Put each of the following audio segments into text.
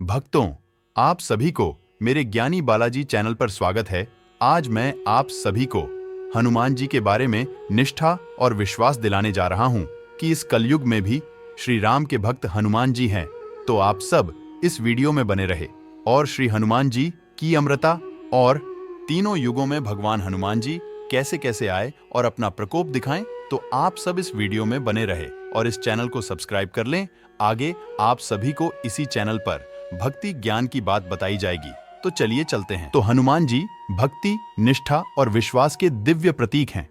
भक्तों, आप सभी को मेरे ज्ञानी बालाजी चैनल पर स्वागत है। आज मैं आप सभी को हनुमान जी के बारे में निष्ठा और विश्वास दिलाने जा रहा हूं कि इस कलयुग में भी श्री राम के भक्त हनुमान जी हैं। तो आप सब इस वीडियो में बने रहे और श्री हनुमान जी की अमरता और तीनों युगों में भगवान हनुमान जी कैसे कैसे आए और अपना प्रकोप दिखाएं, तो आप सब इस वीडियो में बने रहे और इस चैनल को सब्सक्राइब कर लें। आगे आप सभी को इसी चैनल पर भक्ति ज्ञान की बात बताई जाएगी। तो चलिए चलते हैं। तो हनुमान जी भक्ति, निष्ठा और विश्वास के दिव्य प्रतीक हैं।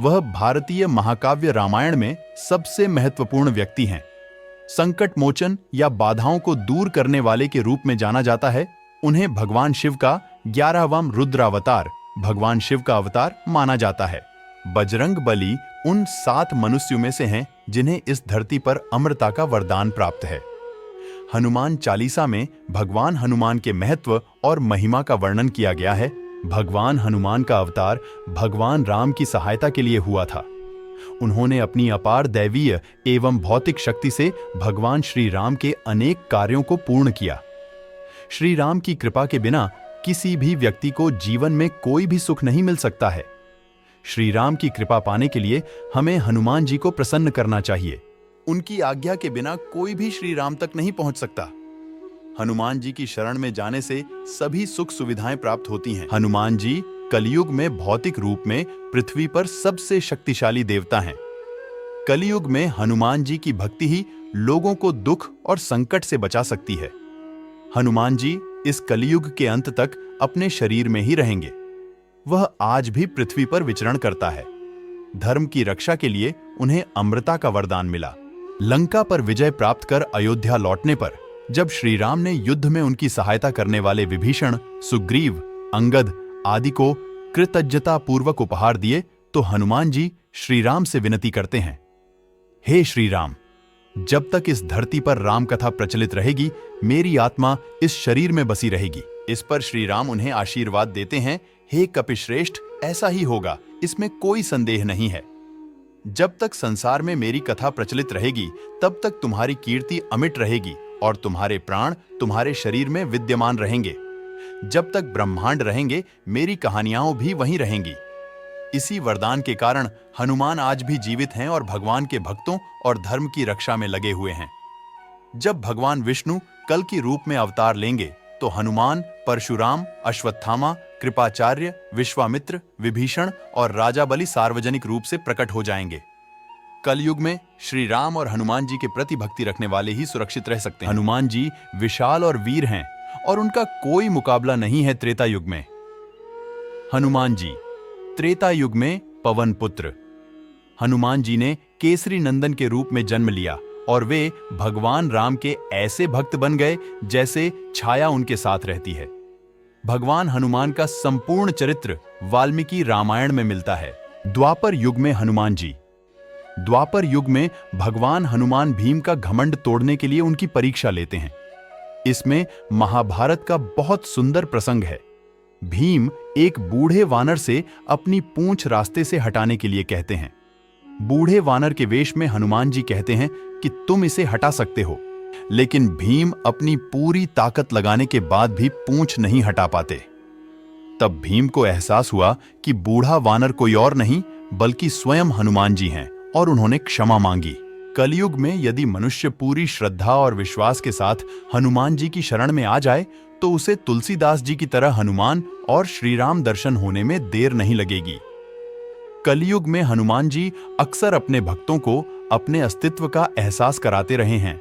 वह भारतीय महाकाव्य रामायण में सबसे महत्वपूर्ण व्यक्ति हैं। संकट मोचन या बाधाओं को दूर करने वाले के रूप में जाना जाता है। उन्हें भगवान शिव का 11वां रुद्रावतार, भगवान शिव का अवतार माना जाता है। बजरंग बली उन 7 मनुष्यों में से हैं जिन्हें इस धरती पर अमरता का वरदान प्राप्त है। हनुमान चालीसा में भगवान हनुमान के महत्व और महिमा का वर्णन किया गया है। भगवान हनुमान का अवतार भगवान राम की सहायता के लिए हुआ था। उन्होंने अपनी अपार दैवीय एवं भौतिक शक्ति से भगवान श्री राम के अनेक कार्यों को पूर्ण किया। श्री राम की कृपा के बिना किसी भी व्यक्ति को जीवन में कोई भी सुख नहीं मिल सकता है। श्री राम की कृपा पाने के लिए हमें हनुमान जी को प्रसन्न करना चाहिए। उनकी आज्ञा के बिना कोई भी श्री राम तक नहीं पहुंच सकता। हनुमान जी की शरण में जाने से सभी सुख सुविधाएं प्राप्त होती हैं। हनुमान जी कलयुग में भौतिक रूप में पृथ्वी पर सबसे शक्तिशाली देवता हैं। कलयुग में हनुमान जी की भक्ति ही लोगों को दुख और संकट से बचा सकती है। हनुमान जी इस कलयुग के अंत तक अपने शरीर में ही रहेंगे। वह आज भी पृथ्वी पर विचरण करता है। धर्म की रक्षा के लिए उन्हें अमरता का वरदान मिला। लंका पर विजय प्राप्त कर अयोध्या लौटने पर जब श्री राम ने युद्ध में उनकी सहायता करने वाले विभीषण, सुग्रीव, अंगद आदि को कृतज्ञता पूर्वक उपहार दिए, तो हनुमान जी श्री राम से विनती करते हैं, हे श्री राम, जब तक इस धरती पर राम कथा प्रचलित रहेगी, मेरी आत्मा इस शरीर में बसी रहेगी। इस पर श्री राम उन्हें आशीर्वाद देते हैं, हे कपिश्रेष्ठ, ऐसा ही होगा, इसमें कोई संदेह नहीं है। जब तक संसार में मेरी कथा प्रचलित रहेगी, तब तक तुम्हारी कीर्ति अमिट रहेगी और तुम्हारे प्राण तुम्हारे शरीर में विद्यमान रहेंगे। जब तक ब्रह्मांड रहेंगे, मेरी कहानियां भी वहीं रहेंगी। इसी वरदान के कारण हनुमान आज भी जीवित हैं और भगवान के भक्तों और धर्म की रक्षा में लगे हुए हैं। जब भगवान विष्णु कल की रूप में अवतार लेंगे, तो हनुमान, परशुराम, अश्वत्थामा, कृपाचार्य, विश्वामित्र, विभीषण और राजा बलि सार्वजनिक रूप से प्रकट हो जाएंगे। कलयुग में श्री राम और हनुमान जी के प्रति भक्ति रखने वाले ही सुरक्षित रह सकते हैं। हनुमान जी विशाल और वीर हैं और उनका कोई मुकाबला नहीं है त्रेता युग में। हनुमान जी त्रेता युग में पवन पुत्र। हनुमान जी ने केसरी नंदन के रूप में जन्म लिया और वे भगवान राम के ऐसे भक्त बन गए जैसे छाया उनके साथ रहती है। भगवान हनुमान का संपूर्ण चरित्र वाल्मीकि रामायण में मिलता है। द्वापर युग में हनुमान जी। द्वापर युग में भगवान हनुमान भीम का घमंड तोड़ने के लिए उनकी परीक्षा लेते हैं। इसमें महाभारत का बहुत सुंदर प्रसंग है। भीम एक बूढ़े वानर से अपनी पूंछ रास्ते से हटाने के लिए कहते हैं। बूढ़े वानर के वेश में हनुमान जी कहते हैं कि तुम इसे हटा सकते हो, लेकिन भीम अपनी पूरी ताकत लगाने के बाद भी पूंछ नहीं हटा पाते। तब भीम को एहसास हुआ कि बूढ़ा वानर कोई और नहीं बल्कि स्वयं हनुमान जी हैं और उन्होंने क्षमा मांगी। कलयुग में यदि मनुष्य पूरी श्रद्धा और विश्वास के साथ हनुमान जी की शरण में आ जाए, तो उसे तुलसीदास जी की तरह हनुमान और श्री राम दर्शन होने में देर नहीं लगेगी। कलयुग में हनुमान जी अक्सर अपने भक्तों को अपने अस्तित्व का एहसास कराते रहे हैं।